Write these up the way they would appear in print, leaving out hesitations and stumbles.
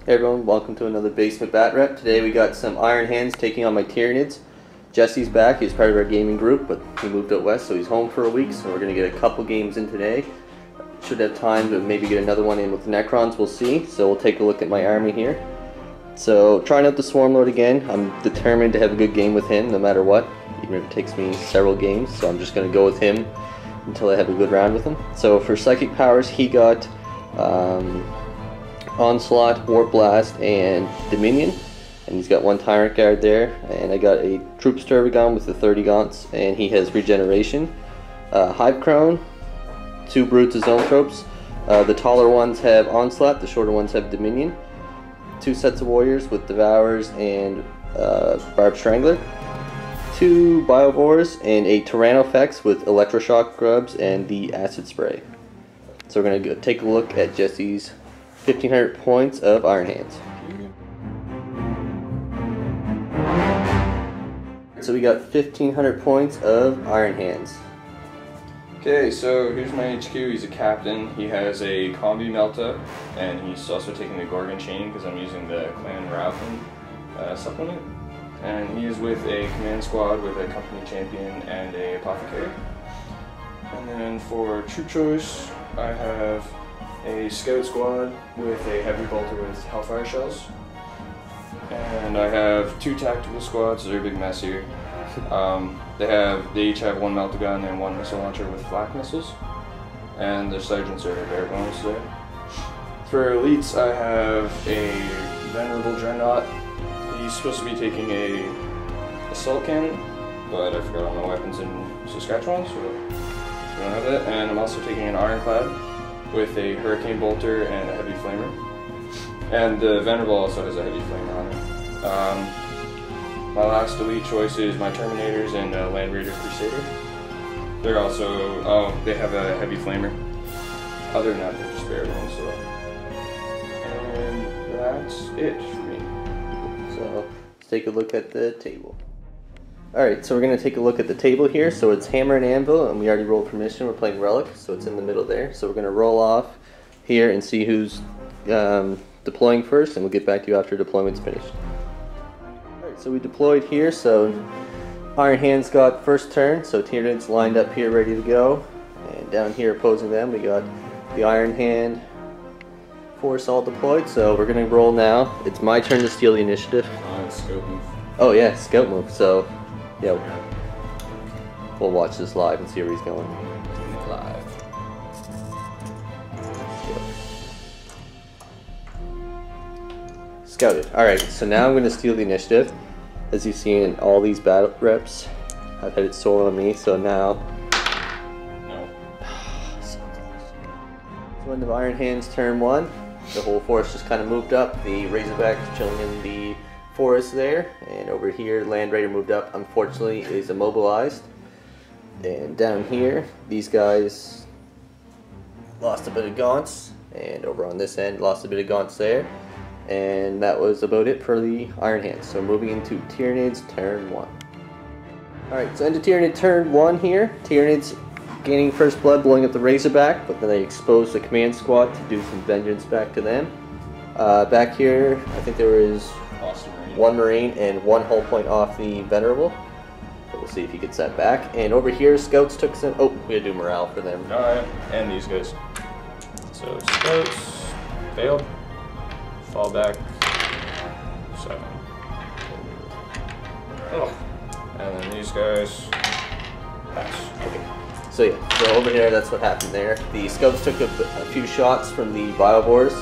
Hey everyone, welcome to another Basement Batrep. Today we got some Iron Hands taking on my Tyranids. Jesse's back, he's part of our gaming group, but he moved out west, so he's home for a week, so we're going to get a couple games in today. Should have time to maybe get another one in with the Necrons, we'll see. So we'll take a look at my army here. So trying out the Swarmlord again. I'm determined to have a good game with him no matter what, even if it takes me several games, so I'm just going to go with him until I have a good round with him. So for Psychic Powers, he got Onslaught, Warp Blast, and Dominion, and he's got one Tyrant Guard there, and I got a Troop Sturvagon with the 30 Gaunts, and he has Regeneration, Hive Crone, 2 Brutes as Zoanthropes. The taller ones have Onslaught, the shorter ones have Dominion, 2 sets of Warriors with Devourers and Barb Strangler, 2 Biovores, and a Tyrannofex with Electroshock Grubs and the Acid Spray. So we're going to go take a look at Jesse's 1,500 points of Iron Hands. So we got 1,500 points of Iron Hands. Okay, so here's my HQ. He's a captain. He has a Combi Melta, and he's also taking the Gorgon Chain because I'm using the Clan Ralphin supplement. And he is with a command squad with a company champion and a apothecary. And then for troop choice, I have a scout squad with a heavy bolter with hellfire shells, and I have 2 tactical squads. So they're a big mess here. They each have 1 melta gun and 1 missile launcher with flak missiles, and the sergeants are bare bones there. For elites, I have a venerable dreadnought. He's supposed to be taking a assault cannon, but I forgot all my weapons in Saskatchewan, so I don't have that. And I'm also taking an ironclad with a hurricane bolter and a heavy flamer, and the venerable also has a heavy flamer on it. My last elite choice is my Terminators and Land Raider Crusader. They're also they have a heavy flamer. Other than that, they're just bare bones. So, and that's it for me. So let's take a look at the table. Alright, so we're going to take a look at the table here. So it's Hammer and Anvil, and we already rolled permission. We're playing Relic, so it's in the middle there. So we're going to roll off here and see who's deploying first, and we'll get back to you after deployment's finished. Alright, so we deployed here, so Iron Hands got first turn, so Tyranids lined up here ready to go. And down here opposing them, we got the Iron Hand force all deployed, so we're going to roll now. It's my turn to steal the initiative. Scout move. Oh yeah, scout move, so yeah, we'll watch this live and see where he's going. Live. Scouted. Alright, so now I'm going to steal the initiative. As you've seen in all these battle reps, I've had it stolen on me, so now... No. So close. So end of Iron Hands turn 1. The whole force just kind of moved up. The Razorback's chilling in the forest there, and over here Land Raider moved up, unfortunately is immobilized, and down here these guys lost a bit of gaunts, and over on this end lost a bit of gaunts there, and that was about it for the Iron Hands. So moving into Tyranids turn 1. Alright, so into Tyranid turn 1 here. Tyranids gaining first blood, blowing up the Razorback, but then they exposed the command squad to do some vengeance back to them. Back here I think there was 1 Marine and 1 hull point off the Venerable. So we'll see if he gets that back. And over here, Scouts took some... Oh, we gotta do morale for them. Alright, and these guys. So, Scouts, failed. Fall back, 7. Oh. And then these guys, pass. Okay. So yeah, so over here, that's what happened there. The Scouts took a few shots from the Biovores.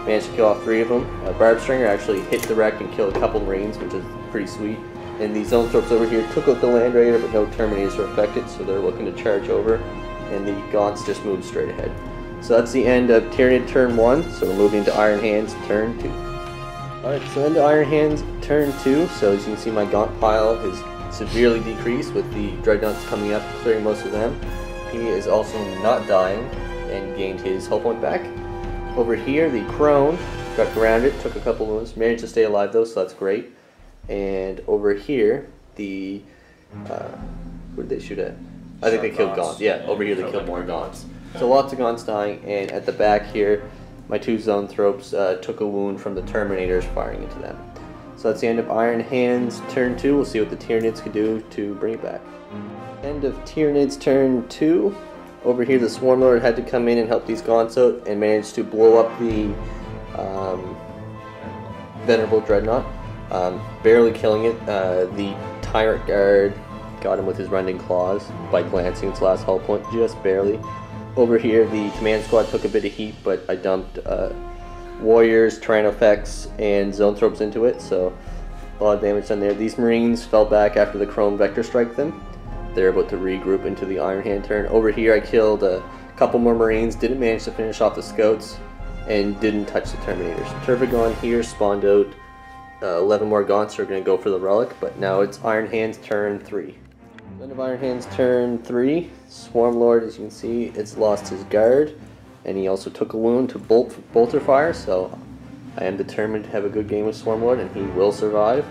Managed to kill off 3 of them. Barb Stringer actually hit the wreck and killed a couple Marines, which is pretty sweet. And the Zoanthropes over here took out the Land Raider, but no Terminators were affected, so they're looking to charge over. And the Gaunts just moved straight ahead. So that's the end of Tyranid turn 1, so we're moving to Iron Hands turn 2. Alright, so into Iron Hands turn 2, so as you can see my Gaunt pile is severely decreased with the Dreadnoughts coming up, clearing most of them. He is also not dying and gained his hull point back. Over here, the Crone got grounded, took a couple wounds, managed to stay alive though, so that's great. And over here, the where did they shoot at? I think they killed Gaunts. Yeah, over here they killed more Gaunts. So lots of Gaunts dying, and at the back here, my 2 Zoanthropes took a wound from the Terminators firing into them. So that's the end of Iron Hands turn 2. We'll see what the Tyranids can do to bring it back. End of Tyranids turn 2. Over here the Swarmlord had to come in and help these Gaunts out and managed to blow up the Venerable Dreadnought, barely killing it. The Tyrant Guard got him with his Rending Claws by glancing its last hull point, just barely. Over here the command squad took a bit of heat, but I dumped Warriors, Tyrannofex, and Zoanthropes into it, so a lot of damage done there. These Marines fell back after the Chrome Vector strike them. They're about to regroup into the Iron Hand turn. Over here I killed a couple more Marines, didn't manage to finish off the Scouts, and didn't touch the Terminators. Turbigon here spawned out 11 more Gaunts are going to go for the Relic, but now it's Iron Hands turn 3. End of Iron Hands turn 3. Swarmlord, as you can see, it's lost his guard, and he also took a wound to bolter fire, so I am determined to have a good game with Swarmlord, and he will survive.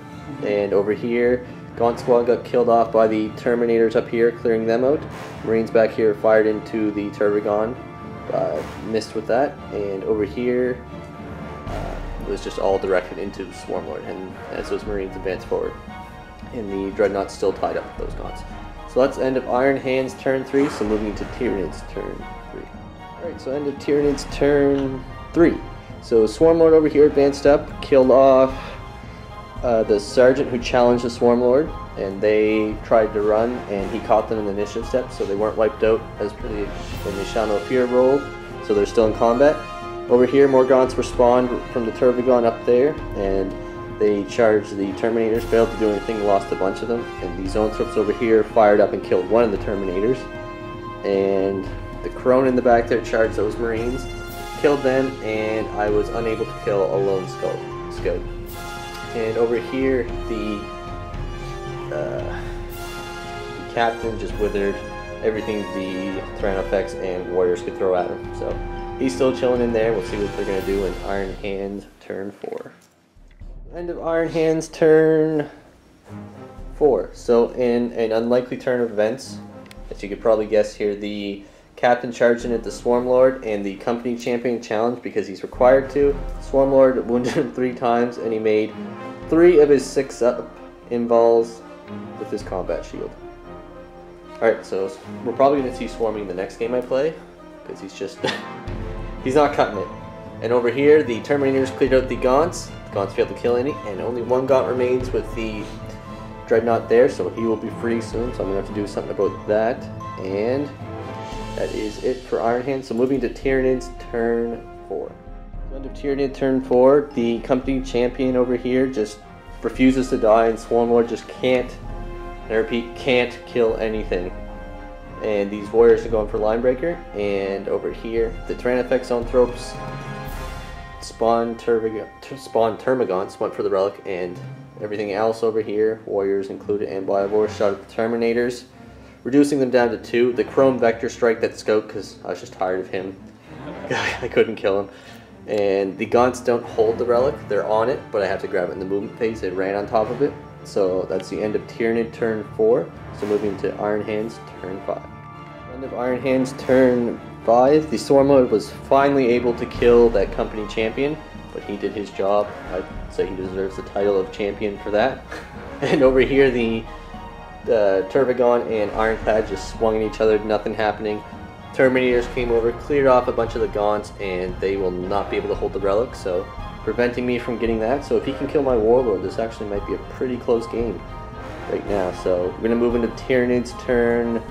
And over here, Gaunt Squad got killed off by the Terminators up here, clearing them out. Marines back here fired into the Turbigon, missed with that. And over here, it was just all directed into Swarmlord, and as those Marines advanced forward. And the Dreadnought's still tied up with those Gaunts. So that's the end of Iron Hands turn 3, so moving to Tyranids turn 3. Alright, so end of Tyranids turn 3. So Swarmlord over here advanced up, killed off the Sergeant who challenged the Swarmlord, and they tried to run, and he caught them in the initiative step, so they weren't wiped out as per the Nishano of Fear rolled, so they're still in combat. Over here, more Gaunts were spawned from the Turbigon up there, and they charged the Terminators, failed to do anything, lost a bunch of them, and the Zoanthropes over here fired up and killed one of the Terminators, and the Crone in the back there charged those Marines, killed them, and I was unable to kill a lone Scout. And over here, the Captain just withered everything the Tyrannofex and Warriors could throw at him, so he's still chilling in there. We'll see what they're going to do in Iron Hands turn 4. End of Iron Hands turn 4. So in an unlikely turn of events, as you could probably guess here, the Captain charged in at the Swarmlord, and the Company Champion challenged because he's required to. Swarmlord wounded him 3 times, and he made 3 of his 6 up involves with his combat shield. Alright, so we're probably going to see Swarming in the next game I play, because he's just he's not cutting it. And over here, the Terminators cleared out the Gaunts. The Gaunts failed to kill any, and only 1 Gaunt remains with the Dreadnought there, so he will be free soon, so I'm going to have to do something about that. And that is it for Iron Hands. So moving to Tyranids turn 4. End of Tyranid turn 4. The Company Champion over here just refuses to die, and Swarmlord just can't, and I repeat, can't kill anything. And these Warriors are going for Linebreaker, and over here, the Tyrannofex Zoanthropes spawned Termagants, went for the Relic, and everything else over here, Warriors included, and Biovore shot at the Terminators, reducing them down to 2. The Chrome Vector strike that Scout, because I was just tired of him. I couldn't kill him. And the Gaunts don't hold the Relic, they're on it, but I have to grab it in the movement phase. They ran on top of it. So that's the end of Tyranid turn 4. So moving to Iron Hands turn 5. End of Iron Hands turn 5. The Swarmlord was finally able to kill that Company Champion, but he did his job. I'd say he deserves the title of champion for that. And over here, the Turbigon and Ironclad just swung at each other, nothing happening. Terminators came over, cleared off a bunch of the Gaunts, and they will not be able to hold the Relic, so preventing me from getting that. So if he can kill my Warlord, this actually might be a pretty close game right now. So we're going to move into Tyranids turn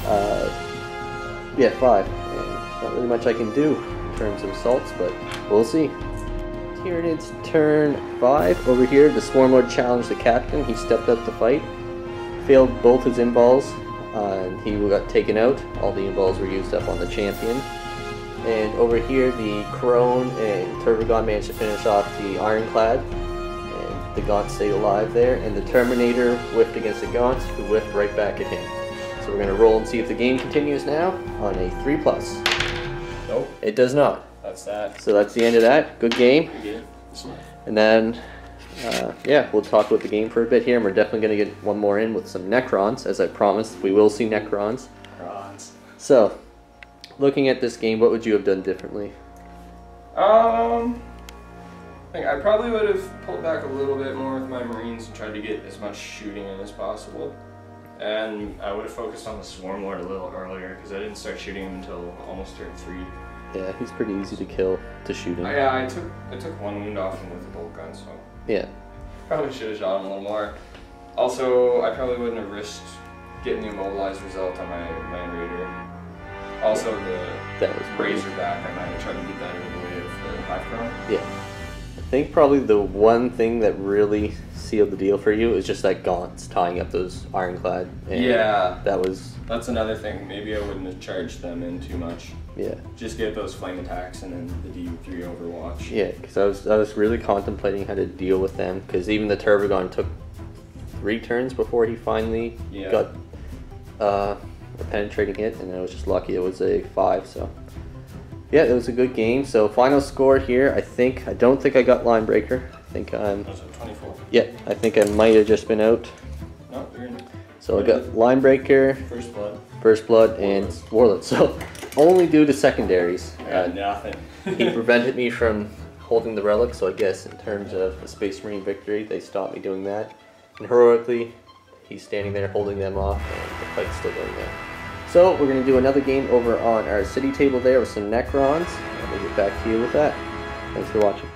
5. And not really much I can do in terms of assaults, but we'll see. Tyranids turn 5. Over here, the Swarmlord challenged the Captain. He stepped up to fight, failed both his inballs, and he got taken out. All the inballs were used up on the Champion. And over here, the Crone and Turbigon managed to finish off the Ironclad, and the Gaunts stayed alive there, and the Terminator whiffed against the Gaunts, who whiffed right back at him. So we're going to roll and see if the game continues now on a 3+. Nope. It does not. That's that. So that's the end of that. Good game. Good game. And then, yeah, we'll talk about the game for a bit here, and we're definitely going to get one more in with some Necrons, as I promised. We will see Necrons. So, looking at this game, what would you have done differently? I think I probably would have pulled back a little bit more with my Marines and tried to get as much shooting in as possible. And I would have focused on the Swarm Lord a little earlier because I didn't start shooting him until almost turn 3. Yeah, he's pretty easy to kill, to shoot him. Yeah, I took 1 wound off him with the bolt gun, so yeah. Probably should have shot him a little more. Also, I probably wouldn't have risked getting the immobilized result on my Land Raider. Also, that was Razorback, I might have tried to get that out of the way of the Hive Chrome. Yeah. I think probably the one thing that really sealed the deal for you is just that gaunts tying up those ironclad. And yeah. That's another thing. Maybe I wouldn't have charged them in too much. Yeah. Just get those flame attacks and then the D3 Overwatch. Yeah, because I was really contemplating how to deal with them, because even the Turbogon took 3 turns before he finally got a penetrating hit, and I was just lucky it was a 5, so yeah, it was a good game. So final score here, I don't think I got Line Breaker. I think I'm... Was it 24? Yeah, I think I might have just been out. No, you're in. So I got Line Breaker, First Blood, and Warlord. So only due to secondaries. Nothing. He prevented me from holding the Relic, so I guess in terms of a Space Marine victory, they stopped me doing that. And heroically, he's standing there holding them off, and the fight's still going on. So we're going to do another game over on our city table there with some Necrons, and we'll get back to you with that. Thanks for watching.